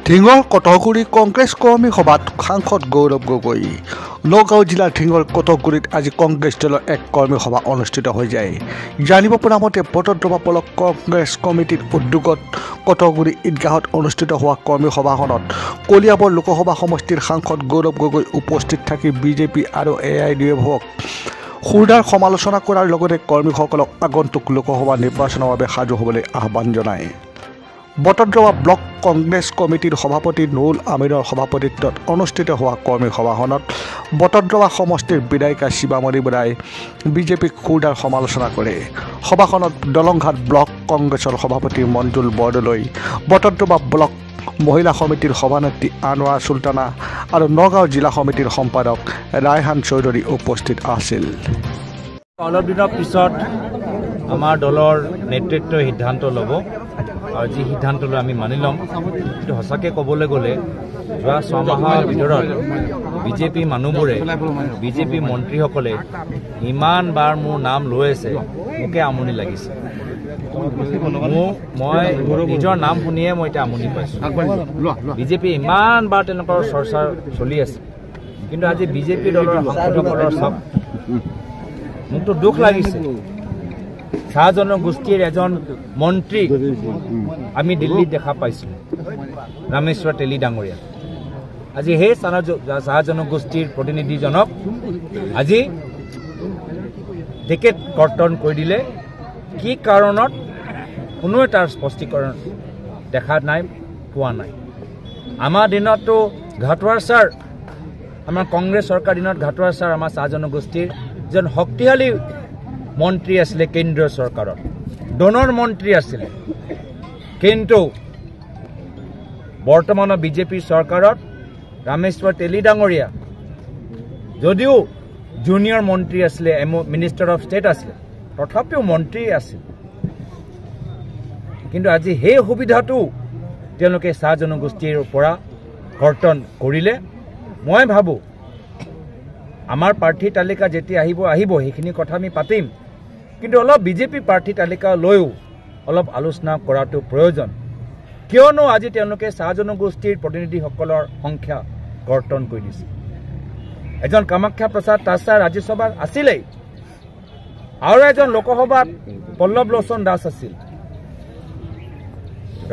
ঢিঙৰ কটগুৰি কংগ্ৰেছ কৰ্মী সভাত সাংসদ গৌৰৱ গগৈ। নগাঁও জিলাৰ ঢিঙৰ কটগুৰিত আজি কংগ্ৰেছ দলৰ এক কৰ্মী সভা অনুষ্ঠিত হৈ যায়। জানিব পৰা মতে বটদ্ৰৱা ব্লক কংগ্ৰেছ কমিটিৰ উদ্যোগত কটগুৰি ঈদগাহত অনুষ্ঠিত হোৱা কৰ্মী সভাখনত কলিয়াবৰ লোকসভা সমষ্টিৰ সাংসদ গৌৰৱ গগৈ উপস্থিত থাকি বিজেপি আৰু AIUDFক সুৰদাৰ সমালোচনা কৰাৰ লগতে কৰ্মীসকলক আগন্তুক লোকসভা নিৰ্বাচনৰ বাবে সাজু হ'বলৈ আহ্বান জনায়। বটদ্ৰৱা ব্লক কংগ্ৰেছ কমিটিৰ সভাপতি নুৰুল আমিনৰ সভাপতিত্বত অনুষ্ঠিত হোৱা কৰ্মী সভাখনত বটদ্ৰৱা সমষ্টিৰ বিধায়িকা শিৱামণি বৰাই বিজেপিক সুৰদাৰ সমালোচনা কৰে। সভাখনত দলংঘাট ব্লক কংগ্ৰেছৰ সভাপতি মঞ্জুল বৰদলৈ, বটদ্ৰৱা ব্লক মহিলা সমিতিৰ সভানেত্ৰী আনোৱাৰ চুলতানা আৰু নগাঁও জিলা সমিতিৰ সম্পাদক ৰায়হান চৌধুৰী উপস্থিত আছিল। অলপ দিনৰ পিছত আমাৰ দলৰ নেতৃত্বই সিদ্ধান্ত ল'ব আৰু যি সিদ্ধান্ত লৈ আমি মানি ল'ম। কিন্তু সঁচাকৈ ক'বলৈ গ'লে যোৱা 6 মাহৰ ভিতৰত বিজেপি মানুহবোৰে বিজেপি মন্ত্ৰীসকলে ইমানবাৰ মোৰ নাম লৈ আছে, মোকে আমনি লাগিছে। মই নিজৰ নাম শুনিয়ে মই এতিয়া আমনি পাইছোঁ। বিজেপি ইমানবাৰ তেওঁলোকৰ চৰ্চা চলি আছে, কিন্তু আজি বিজেপি দলৰ সাংসদসকলৰ চাপ মোকতো দুখ লাগিছে। চাহ জনগোষ্ঠীৰ এজন মন্ত্ৰী আমি দিল্লীত দেখা পাইছিলোঁ, ৰামেশ্বৰ তেলী ডাঙৰীয়া। আজি সেই চাহ জনগোষ্ঠীৰ প্ৰতিনিধিজনক আজি টিকেট কৰ্তন কৰি দিলে। কি কাৰণত কোনোৱে তাৰ স্পষ্টীকৰণ দেখা নাই, পোৱা নাই। আমাৰ দিনততো ঘাটোৱাৰ ছাৰ, আমাৰ কংগ্ৰেছ চৰকাৰ দিনত ঘাটোৱাৰ ছাৰ আমাৰ চাহ জনগোষ্ঠীৰ যেন শক্তিশালী মন্ত্ৰী আছিলে, কেন্দ্ৰীয় চৰকাৰত ডনৰ মন্ত্ৰী আছিলে। কিন্তু বৰ্তমানৰ বিজেপি চৰকাৰত ৰামেশ্বৰ তেলী ডাঙৰীয়া যদিও জুনিয়ৰ মন্ত্ৰী আছিলে, মিনিষ্টাৰ অফ ষ্টেট আছিলে, তথাপিও মন্ত্ৰী আছিল। কিন্তু আজি সেই সুবিধাটো তেওঁলোকে চাহ জনগোষ্ঠীৰ পৰা কৰ্তন কৰিলে। মই ভাবোঁ আমাৰ প্ৰাৰ্থী তালিকা যেতিয়া আহিব সেইখিনি কথা আমি পাতিম, কিন্তু অলপ বিজেপি প্ৰাৰ্থী তালিকা লৈও অলপ আলোচনা কৰাটো প্ৰয়োজন। কিয়নো আজি তেওঁলোকে চাহ জনগোষ্ঠীৰ প্ৰতিনিধিসকলৰ সংখ্যা কৰ্তন কৰি দিছে। এজন কামাখ্যা প্ৰসাদ তাছা ৰাজ্যসভাত আছিলেই, আৰু এজন লোকসভাত পল্লৱ লোচন দাস আছিল।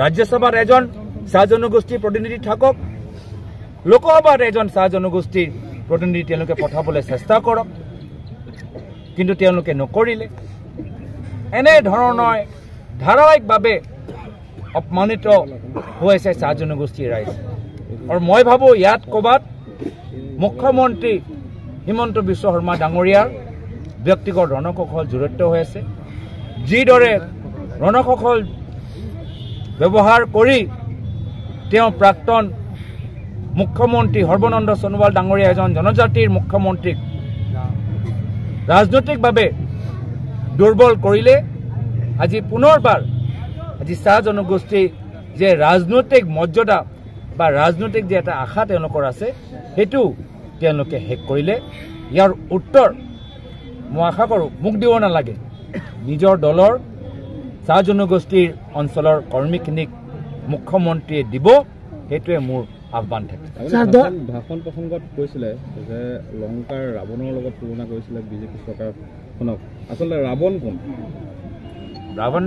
ৰাজ্যসভাত এজন চাহ জনগোষ্ঠীৰ প্ৰতিনিধি থাকক, লোকসভাত এজন চাহ জনগোষ্ঠীৰ প্ৰতিনিধি তেওঁলোকে পঠাবলৈ চেষ্টা কৰক, কিন্তু তেওঁলোকে নকৰিলে। এনেধৰণৰ ধাৰাবাহিকভাৱে অপমানিত হৈ আছে চাহ জনগোষ্ঠীৰ ৰাইজ। আৰু মই ভাবোঁ ইয়াত ক'ৰবাত মুখ্যমন্ত্ৰী হিমন্ত বিশ্ব শৰ্মা ডাঙৰীয়াৰ ব্যক্তিগত ৰণকৌশল জড়িত হৈ আছে। যিদৰে ৰণকৌশল ব্যৱহাৰ কৰি তেওঁ প্ৰাক্তন মুখ্যমন্ত্ৰী সৰ্বানন্দ সোণোৱাল ডাঙৰীয়া এজন জনজাতিৰ মুখ্যমন্ত্ৰীক ৰাজনৈতিকভাৱে দুৰ্বল কৰিলে। আজি পুনৰবাৰ আজি চাহ জনগোষ্ঠী যে ৰাজনৈতিক মৰ্যাদা বা ৰাজনৈতিক যে এটা আশা তেওঁলোকৰ আছে, সেইটো তেওঁলোকে শেষ কৰিলে। ইয়াৰ উত্তৰ মই আশা কৰোঁ মোক দিব নালাগে, নিজৰ দলৰ চাহ জনগোষ্ঠীৰ অঞ্চলৰ কৰ্মীখিনিক মুখ্যমন্ত্ৰীয়ে দিব, সেইটোৱে মোৰ আহ্বান থাকে। ভাষণ প্ৰসংগত কৈছিলে যে লংকাৰ ৰাৱণৰ লগত তুলনা কৰিছিলে বিজেপি চৰকাৰখনক। আচলতে ৰাৱণ কোন? ৰাৱণ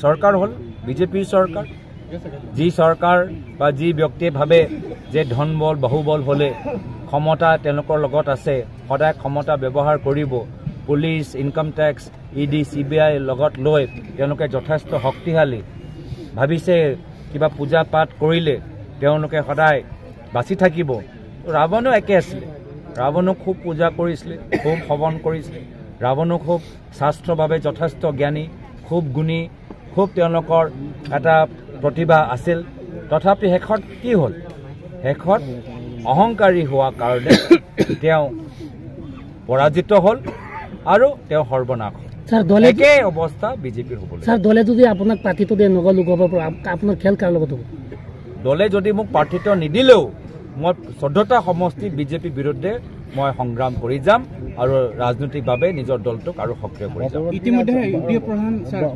চৰকাৰ হ'ল বিজেপিৰ চৰকাৰ। যি চৰকাৰ বা যি ব্যক্তিয়ে ভাবে যে ধন বল বাহুবল হ'লে ক্ষমতা তেওঁলোকৰ লগত আছে, সদায় ক্ষমতা ব্যৱহাৰ কৰিব, police, income tax, ED, CBI লগত লৈ তেওঁলোকে যথেষ্ট শক্তিশালী ভাবিছে, কিবা পূজা পাঠ কৰিলে তেওঁলোকে সদায় বাচি থাকিব। ৰাৱণো একে আছিলে। ৰাৱণো খুব পূজা কৰিছিলে, খুব হৱন কৰিছিলে। ৰাৱণো খুব শাস্ত্ৰৰ বাবে যথেষ্ট জ্ঞানী, খুব গুণী, খুব তেওঁলোকৰ এটা প্ৰতিভা আছিল। তথাপি শেষত কি হ'ল? শেষত অহংকাৰী হোৱাৰ কাৰণে তেওঁ পৰাজিত হ'ল আৰু তেওঁ সৰ্বনাশ হ'ল। একে অৱস্থা বিজেপিৰ হ'ব। দলে যদি আপোনাক প্ৰাৰ্থীটো দিয়ে নগ'ল লোকসভাৰ পৰা, আপোনাৰ খেল কাৰ লগত হ'ব? দলে যদি মোক প্ৰাৰ্থিত্ব নিদিলেও মই 14টা সমষ্টিত বিজেপিৰ বিৰুদ্ধে মই সংগ্ৰাম কৰি যাম আৰু ৰাজনৈতিকভাৱে নিজৰ দলটোক আৰু সক্ৰিয় কৰি যাম। ইতিমধ্যে ইউডিএফ প্ৰধান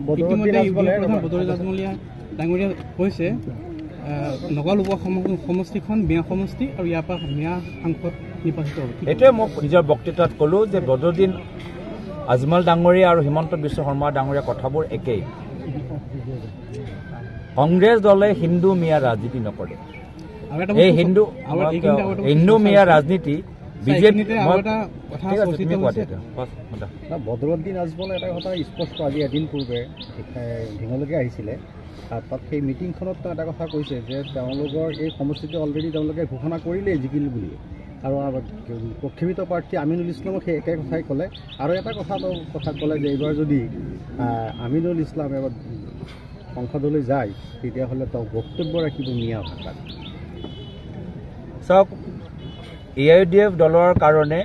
বদৰুদ্দিন ৰাজমলীয়া ডাঙৰীয়া কৈছে নগাঁও লোক সমষ্টিখন মিয়া সমষ্টি আৰু ইয়াৰ পৰা মিয়া সাংসদ নিৰ্বাচিত হ'ব। এইটোৱে মোক নিজৰ বক্তৃতাত ক'লোঁ যে বদৰুদ্দিন আজমল ডাঙৰীয়া আৰু হিমন্ত বিশ্ব শৰ্মা ডাঙৰীয়া কথাবোৰ একেই। কংগ্ৰেছ দলে হিন্দু মিয়া ৰাজনীতি নকৰে। এই হিন্দু মিয়া ৰাজনীতি বদৰুদ্দিন আজমলে এটা কথা স্পষ্ট আজি এদিন পূৰ্বে ঢিঙলৈকে আহিছিলে, তাত সেই মিটিংখনত এটা কথা কৈছে যে তেওঁলোকৰ এই সমষ্টিটো অলৰেডি তেওঁলোকে ঘোষণা কৰিলেই জিকিল বুলি, আৰু প্ৰক্ষেপিত প্ৰাৰ্থী আমিনুল ইছলামক সেই একে কথাই ক'লে। আৰু এটা কথা ক'লে যে এইবাৰ যদি আমিনুল ইছলাম এবাৰ সংসদলৈ যায় তেতিয়াহ'লে তেওঁ বক্তব্য ৰাখিব মিয়া ভাষাত। চাওক, AIUDF দলৰ কাৰণে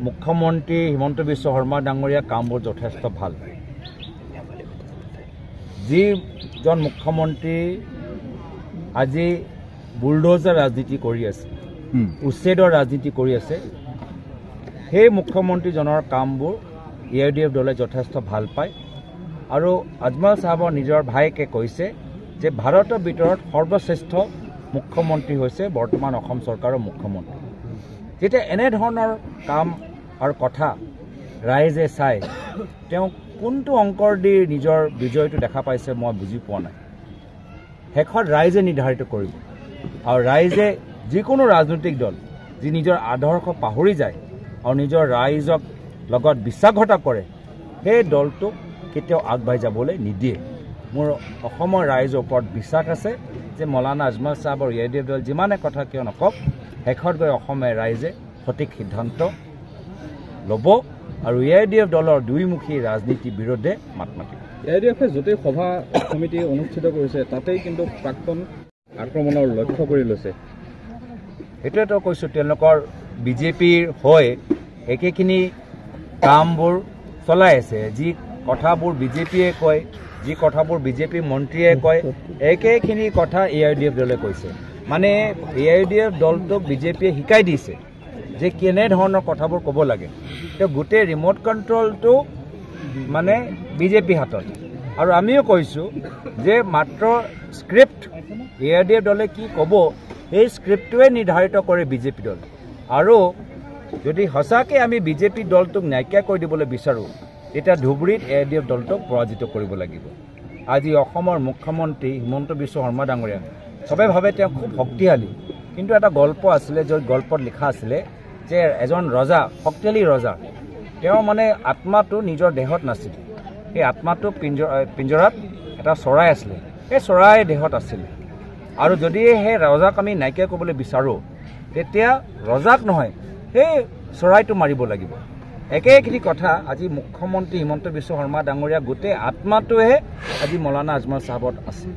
মুখ্যমন্ত্ৰী হিমন্ত বিশ্ব শৰ্মা ডাঙৰীয়া কামবোৰ যথেষ্ট ভাল। যিজন মুখ্যমন্ত্ৰী আজি বুলডোজাৰ ৰাজনীতি কৰি আছে, উচ্ছেদৰ ৰাজনীতি কৰি আছে, সেই মুখ্যমন্ত্ৰীজনৰ কামবোৰ AIUDF দলে যথেষ্ট ভাল পায়। আৰু আজমল চাহাবৰ নিজৰ ভায়েকে কৈছে যে ভাৰতৰ ভিতৰত সৰ্বশ্ৰেষ্ঠ মুখ্যমন্ত্ৰী হৈছে বৰ্তমান অসম চৰকাৰৰ মুখ্যমন্ত্ৰী। যেতিয়া এনেধৰণৰ কাম আৰু কথা ৰাইজে চাই তেওঁ কোনটো অংকৰ দি নিজৰ বিজয়টো দেখা পাইছে মই বুজি পোৱা নাই। শেষত ৰাইজে নিৰ্ধাৰিত কৰিব, আৰু ৰাইজে যিকোনো ৰাজনৈতিক দল যি নিজৰ আদৰ্শ পাহৰি যায় আৰু নিজৰ ৰাইজক লগত বিশ্বাসঘাত কৰে সেই দলটোক কেতিয়াও আগবাঢ়ি যাবলৈ নিদিয়ে। মোৰ অসমৰ ৰাইজৰ ওপৰত বিশ্বাস আছে যে মৌলানা আজমল চাহাব আৰু AIUDF দল যিমানে কথা কিয় নকওক, শেষত গৈ অসমীয়া ৰাইজে সঠিক সিদ্ধান্ত ল'ব আৰু AIUDF দলৰ দুইমুখী ৰাজনীতিৰ বিৰুদ্ধে মাত মাতিব। AIUDFে য'তেই সভা সমিতি অনুষ্ঠিত কৰিছে তাতেই কিন্তু প্ৰাক্তন আক্ৰমণৰ লক্ষ্য কৰি লৈছে। সেইটোৱেতো কৈছোঁ, তেওঁলোকৰ বিজেপিৰ হৈ একেখিনি কামবোৰ চলাই আছে। যি কথাবোৰ বিজেপিয়ে কয়, যি কথাবোৰ বিজেপি মন্ত্ৰীয়ে কয়, একেখিনি কথা AIUDF দলে কৈছে। মানে AIUDF দলটোক বিজেপিয়ে শিকাই দিছে যে কেনেধৰণৰ কথাবোৰ ক'ব লাগে। তেওঁ গোটেই ৰিম'ট কণ্ট্ৰলটো মানে বিজেপি হাতত। আৰু আমিও কৈছোঁ যে মাত্ৰ স্ক্ৰিপ্ট AIUDF দলে কি ক'ব সেই স্ক্ৰিপ্টটোৱে নিৰ্ধাৰিত কৰে বিজেপি দল। আৰু যদি সঁচাকৈ আমি বিজেপি দলটোক নাইকিয়া কৰি দিবলৈ বিচাৰোঁ তেতিয়া ধুবুৰীত AIUDF দলটোক পৰাজিত কৰিব লাগিব। আজি অসমৰ মুখ্যমন্ত্ৰী হিমন্ত বিশ্ব শৰ্মা ডাঙৰীয়া চবে ভাবে তেওঁ খুব শক্তিশালী, কিন্তু এটা গল্প আছিলে য'ত গল্পত লিখা আছিলে যে এজন ৰজা, শক্তিশালী ৰজা, তেওঁ মানে আত্মাটো নিজৰ দেহত নাছিল। সেই আত্মাটো পিঞ্জৰাত এটা চৰাই আছিলে, সেই চৰাই দেহত আছিলে। আৰু যদি সেই ৰজাক আমি নাইকিয়া কৰিবলৈ বিচাৰোঁ তেতিয়া ৰজাক নহয় সেই চৰাইটো মাৰিব লাগিব। একেখিনি কথা আজি মুখ্যমন্ত্ৰী হিমন্ত বিশ্ব শৰ্মা ডাঙৰীয়া গোটেই আত্মাটোহে আজি মৌলানা আজমল চাহাবত আছে।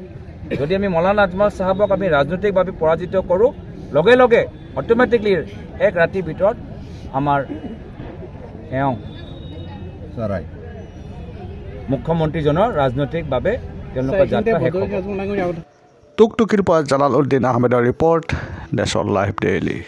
যদি আমি মৌলানা আজমল চাহাবক আমি ৰাজনৈতিকভাৱে পৰাজিত কৰোঁ, লগে লগে অট'মেটিকলি এক ৰাতিৰ ভিতৰত আমাৰ মুখ্যমন্ত্ৰীজনৰ ৰাজনৈতিকভাৱে তেওঁলোকৰ যাত্ৰা শেষ হ'ব। টুকটুকিৰ পৰা জালাল উদ্দিন আহমেদৰ ৰিপৰ্ট, নেশ্যনেল লাইভ ডেইলি।